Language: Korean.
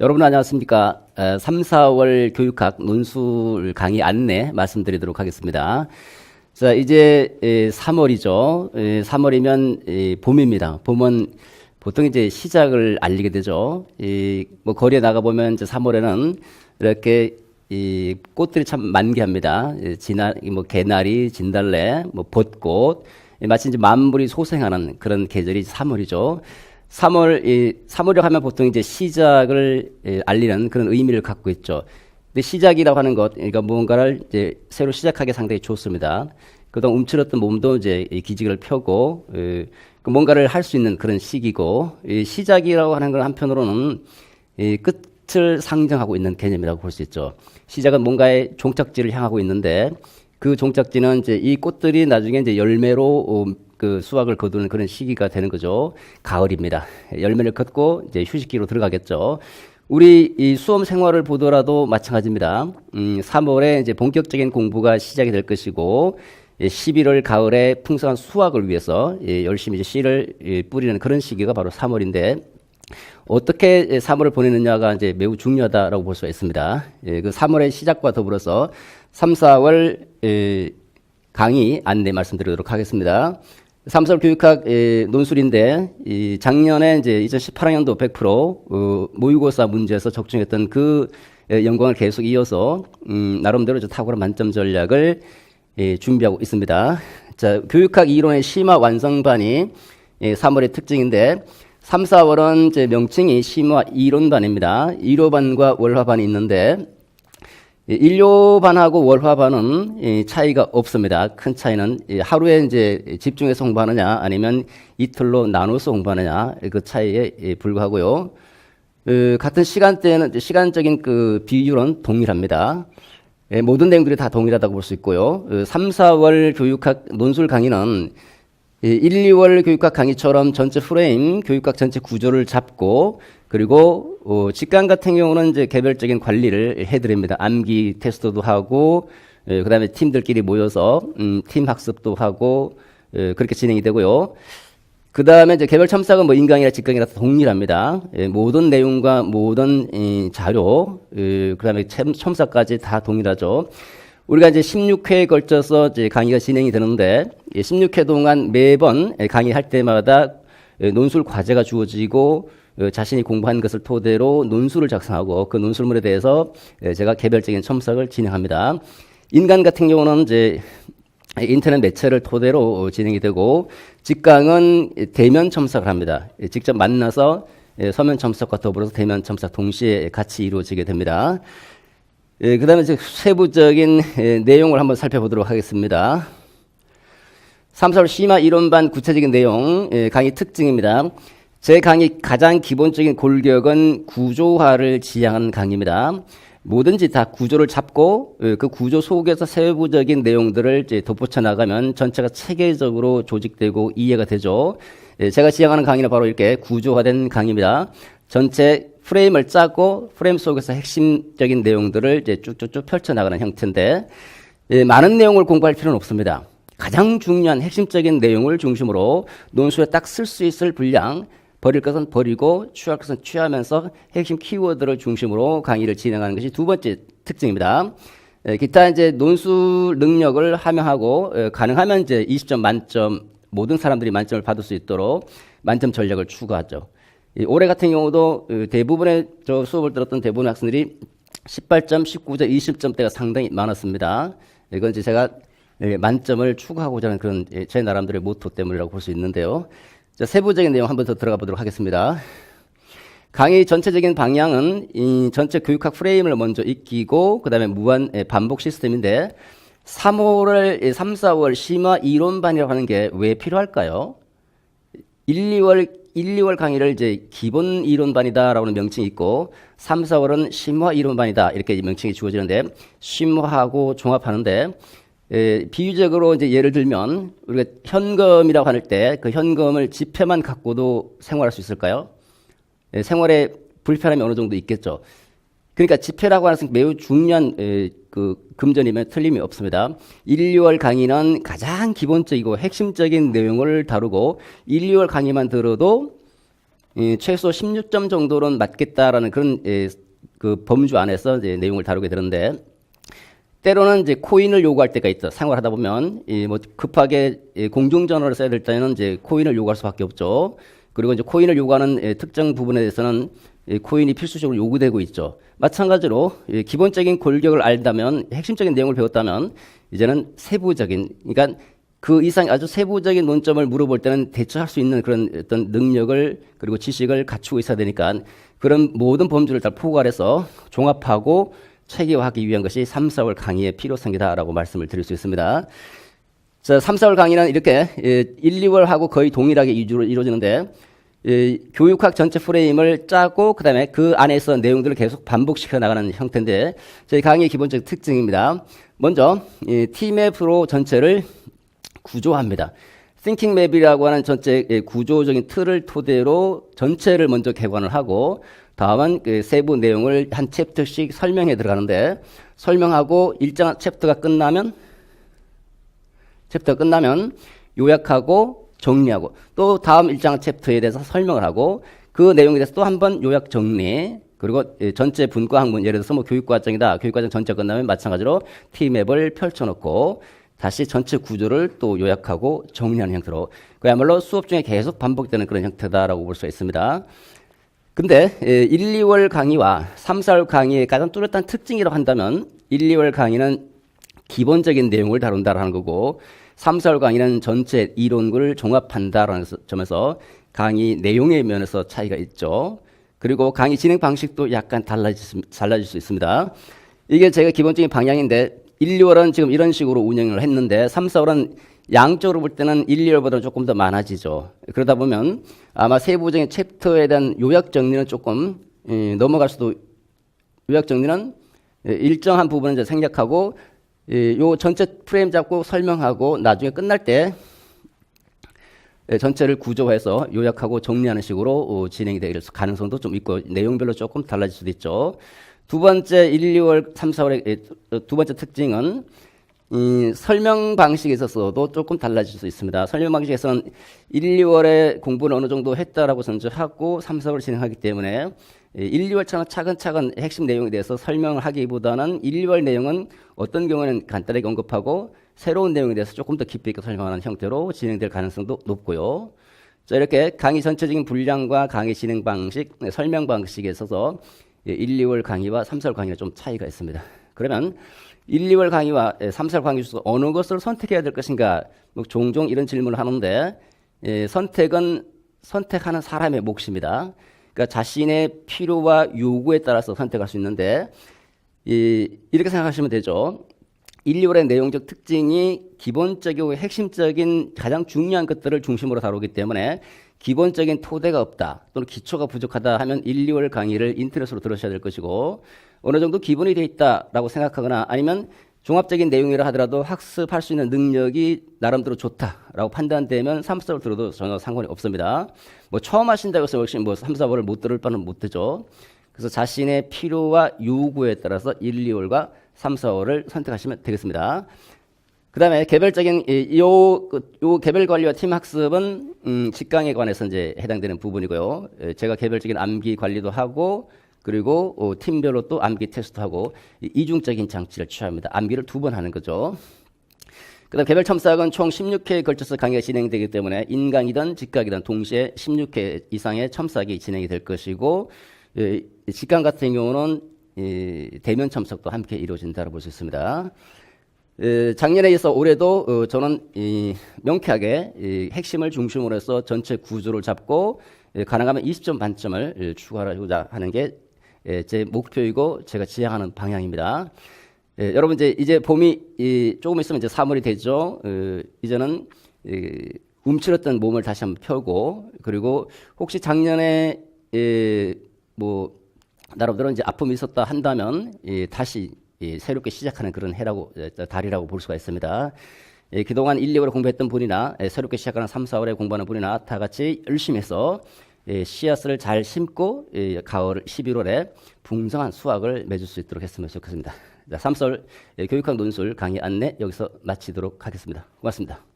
여러분 안녕하십니까? 3, 4월 교육학 논술 강의 안내 말씀드리도록 하겠습니다. 자, 이제 3월이죠. 3월이면 봄입니다. 봄은 보통 이제 시작을 알리게 되죠. 뭐 거리에 나가 보면 이제 3월에는 이렇게 이 꽃들이 참 만개합니다. 뭐 개나리, 진달래, 뭐 벚꽃, 마치 이제 만물이 소생하는 그런 계절이 3월이죠. 3월이라고 하면 보통 이제 시작을 알리는 그런 의미를 갖고 있죠. 근데 시작이라고 하는 것, 그러니까 무언가를 이제 새로 시작하기 상당히 좋습니다. 그동안 움츠렸던 몸도 이제 기지개를 펴고, 뭔가를 할 수 있는 그런 시기고, 시작이라고 하는 건 한편으로는 끝을 상징하고 있는 개념이라고 볼 수 있죠. 시작은 뭔가의 종착지를 향하고 있는데, 그 종착지는 이제 이 꽃들이 나중에 이제 열매로 그 수확을 거두는 그런 시기가 되는 거죠. 가을입니다. 열매를 걷고 이제 휴식기로 들어가겠죠. 우리 이 수험 생활을 보더라도 마찬가지입니다. 3월에 이제 본격적인 공부가 시작이 될 것이고, 11월 가을에 풍성한 수확을 위해서 열심히 이제 씨를 뿌리는 그런 시기가 바로 3월인데, 어떻게 3월을 보내느냐가 이제 매우 중요하다라고 볼 수가 있습니다. 그 3월의 시작과 더불어서 3, 4월 강의 안내 말씀드리도록 하겠습니다. 3, 4월 교육학 논술인데, 작년에 이제 2018학년도 100% 모의고사 문제에서 적중했던 그 영광을 계속 이어서 나름대로 탁월한 만점 전략을 준비하고 있습니다. 자, 교육학 이론의 심화 완성반이 3월의 특징인데, 3, 4월은 이제 명칭이 심화 이론반입니다. 일요반과 월화반이 있는데, 일요반하고 월화반은 차이가 없습니다. 큰 차이는 하루에 이제 집중해서 공부하느냐 아니면 이틀로 나눠서 공부하느냐 그 차이에 불과하고요. 같은 시간대에는 시간적인 그 비율은 동일합니다. 모든 내용들이 다 동일하다고 볼 수 있고요. 3, 4월 교육학 논술 강의는 1, 2월 교육학 강의처럼 전체 프레임, 교육학 전체 구조를 잡고 그리고 직강 같은 경우는 이제 개별적인 관리를 해드립니다. 암기 테스트도 하고 그다음에 팀들끼리 모여서 팀 학습도 하고 그렇게 진행이 되고요. 그다음에 이제 개별 첨삭은 뭐 인강이나 직강이나 동일합니다. 모든 내용과 모든 자료 그다음에 첨삭까지 다 동일하죠. 우리가 이제 16회에 걸쳐서 이제 강의가 진행이 되는데 16회 동안 매번 강의할 때마다 논술 과제가 주어지고 자신이 공부한 것을 토대로 논술을 작성하고 그 논술물에 대해서 제가 개별적인 첨삭을 진행합니다. 인간 같은 경우는 이제 인터넷 매체를 토대로 진행이 되고 직강은 대면 첨삭을 합니다. 직접 만나서 서면 첨삭과 더불어서 대면 첨삭 동시에 같이 이루어지게 됩니다. 그 다음에 이제 세부적인 내용을 한번 살펴보도록 하겠습니다. 3, 4월 심화 이론반 구체적인 내용, 강의 특징입니다. 제 강의 가장 기본적인 골격은 구조화를 지향하는 강의입니다. 뭐든지 다 구조를 잡고 그 구조 속에서 세부적인 내용들을 이제 덧붙여 나가면 전체가 체계적으로 조직되고 이해가 되죠. 제가 지향하는 강의는 바로 이렇게 구조화된 강의입니다. 전체 프레임을 짜고 프레임 속에서 핵심적인 내용들을 이제 쭉쭉쭉 펼쳐나가는 형태인데 많은 내용을 공부할 필요는 없습니다. 가장 중요한 핵심적인 내용을 중심으로 논술에 딱 쓸 수 있을 분량, 버릴 것은 버리고 취할 것은 취하면서 핵심 키워드를 중심으로 강의를 진행하는 것이 두 번째 특징입니다. 기타 이제 논술 능력을 함양하고 가능하면 이제 20점 만점 모든 사람들이 만점을 받을 수 있도록 만점 전략을 추구하죠. 올해 같은 경우도 대부분의 저 수업을 들었던 대부분의 학생들이 18점, 19점, 20점대가 상당히 많았습니다. 이건 이제 제가 만점을 추구하고자 하는 그런 제 나름대로의 모토 때문이라고 볼 수 있는데요. 자, 세부적인 내용 한번 더 들어가 보도록 하겠습니다. 강의 전체적인 방향은 이 전체 교육학 프레임을 먼저 익히고 그 다음에 무한 반복 시스템인데 3, 4월 심화 이론반이라고 하는 게 왜 필요할까요? 1, 2월 강의를 이제 기본 이론반이다라고 하는 명칭이 있고 3, 4월은 심화 이론반이다 이렇게 명칭이 주어지는데 심화하고 종합하는데 비유적으로 이제 예를 들면 우리가 현금이라고 할 때 그 현금을 지폐만 갖고도 생활할 수 있을까요? 생활에 불편함이 어느 정도 있겠죠. 그러니까 지폐라고 하는 것은 매우 중요한 그 금전이면 틀림이 없습니다. 1, 2월 강의는 가장 기본적이고 핵심적인 내용을 다루고 1, 2월 강의만 들어도 최소 16점 정도는 맞겠다라는 그런 그 범주 안에서 이제 내용을 다루게 되는데, 때로는 이제 코인을 요구할 때가 있죠. 생활하다 보면 뭐 급하게 공중전화를 써야 될 때는 이제 코인을 요구할 수밖에 없죠. 그리고 이제 코인을 요구하는 특정 부분에 대해서는 코인이 필수적으로 요구되고 있죠. 마찬가지로 기본적인 골격을 알다면, 핵심적인 내용을 배웠다면 이제는 세부적인, 그러니까 그 이상 아주 세부적인 논점을 물어볼 때는 대처할 수 있는 그런 어떤 능력을, 그리고 지식을 갖추고 있어야 되니까 그런 모든 범주를 다 포괄해서 종합하고 체계화하기 위한 것이 3, 4월 강의의 필요성이다라고 말씀을 드릴 수 있습니다. 자, 3, 4월 강의는 이렇게 1, 2월하고 거의 동일하게 이루어지는데, 교육학 전체 프레임을 짜고 그다음에 그 안에서 내용들을 계속 반복시켜 나가는 형태인데, 저희 강의의 기본적 특징입니다. 먼저 T맵으로 전체를 구조합니다. Thinking Map이라고 하는 전체 구조적인 틀을 토대로 전체를 먼저 개관을 하고, 다음은 그 세부 내용을 한 챕터씩 설명해 들어가는데, 설명하고 일정한 챕터가 끝나면 요약하고 정리하고, 또 다음 일정한 챕터에 대해서 설명을 하고, 그 내용에 대해서 또 한 번 요약 정리, 그리고 전체 분과 학문, 예를 들어서 뭐 교육과정이다. 교육과정 전체 끝나면 마찬가지로 T맵을 펼쳐놓고 다시 전체 구조를 또 요약하고 정리하는 형태로, 그야말로 수업 중에 계속 반복되는 그런 형태다라고 볼 수가 있습니다. 근데 1, 2월 강의와 3, 4월 강의의 가장 뚜렷한 특징이라고 한다면, 1, 2월 강의는 기본적인 내용을 다룬다라는 거고, 3, 4월 강의는 전체 이론을 종합한다라는 점에서 강의 내용의 면에서 차이가 있죠. 그리고 강의 진행 방식도 약간 달라질 수 있습니다. 이게 제가 기본적인 방향인데, 1, 2월은 지금 이런 식으로 운영을 했는데, 3, 4월은 양적으로 볼 때는 1, 2월보다 조금 더 많아지죠. 그러다 보면 아마 세부적인 챕터에 대한 요약 정리는 조금 넘어갈 수도, 요약 정리는 일정한 부분은 이제 생략하고, 요 전체 프레임 잡고 설명하고 나중에 끝날 때 전체를 구조해서 요약하고 정리하는 식으로 진행이 될 가능성도 좀 있고, 내용별로 조금 달라질 수도 있죠. 두 번째 1, 2월, 3, 4월의 두 번째 특징은 설명 방식에 있어서도 조금 달라질 수 있습니다. 설명 방식에서는 1, 2월에 공부를 어느 정도 했다라고 전제하고 3, 4월 진행하기 때문에 1, 2월처럼 차근차근 핵심 내용에 대해서 설명을 하기보다는 1, 2월 내용은 어떤 경우에는 간단하게 언급하고 새로운 내용에 대해서 조금 더 깊이 있게 설명하는 형태로 진행될 가능성도 높고요. 자, 이렇게 강의 전체적인 분량과 강의 진행 방식, 설명 방식에 있어서 1, 2월 강의와 3, 4월 강의가 좀 차이가 있습니다. 그러면 1, 2월 강의와 3, 4월 강의 중에서 어느 것을 선택해야 될 것인가, 뭐 종종 이런 질문을 하는데, 선택은 선택하는 사람의 몫입니다. 그러니까 자신의 필요와 요구에 따라서 선택할 수 있는데, 이렇게 생각하시면 되죠. 1, 2월의 내용적 특징이 기본적이고 핵심적인 가장 중요한 것들을 중심으로 다루기 때문에 기본적인 토대가 없다 또는 기초가 부족하다 하면 1, 2월 강의를 인터넷으로 들으셔야 될 것이고, 어느 정도 기본이 되어 있다라고 생각하거나 아니면 종합적인 내용이라 하더라도 학습할 수 있는 능력이 나름대로 좋다라고 판단되면 3, 4월 들어도 전혀 상관이 없습니다. 뭐 처음 하신다고 해서 역시 뭐 3, 4월을 못 들을 바는 못 되죠. 그래서 자신의 필요와 요구에 따라서 1, 2월과 3, 4월을 선택하시면 되겠습니다. 그 다음에 개별적인 요 개별 관리와 팀 학습은 직강에 관해서 이제 해당되는 부분이고요. 제가 개별적인 암기 관리도 하고, 그리고 팀별로 또 암기 테스트하고 이중적인 장치를 취합니다. 암기를 2번 하는 거죠. 그 다음 개별 첨삭은 총 16회에 걸쳐서 강의가 진행되기 때문에 인강이든 직강이든 동시에 16회 이상의 첨삭이 진행이 될 것이고, 직강 같은 경우는 대면 첨삭도 함께 이루어진다고 볼 수 있습니다. 작년에 이어서 올해도 저는 명쾌하게 핵심을 중심으로 해서 전체 구조를 잡고 가능하면 20점 만점을 추가하고자 하는 게 제 목표이고 제가 지향하는 방향입니다. 여러분 이제 봄이 조금 있으면 이제 3월이 되죠. 이제는 움츠렸던 몸을 다시 한번 펴고, 그리고 혹시 작년에 뭐 나름대로 이제 아픔이 있었다 한다면 다시 새롭게 시작하는 그런 달이라고 볼 수가 있습니다. 그동안 1, 2월에 공부했던 분이나 새롭게 시작하는 3, 4월에 공부하는 분이나 다 같이 열심히 해서 씨앗을 잘 심고 가을 11월에 풍성한 수확을 맺을 수 있도록 했으면 좋겠습니다. 3, 4월 교육학 논술 강의 안내 여기서 마치도록 하겠습니다. 고맙습니다.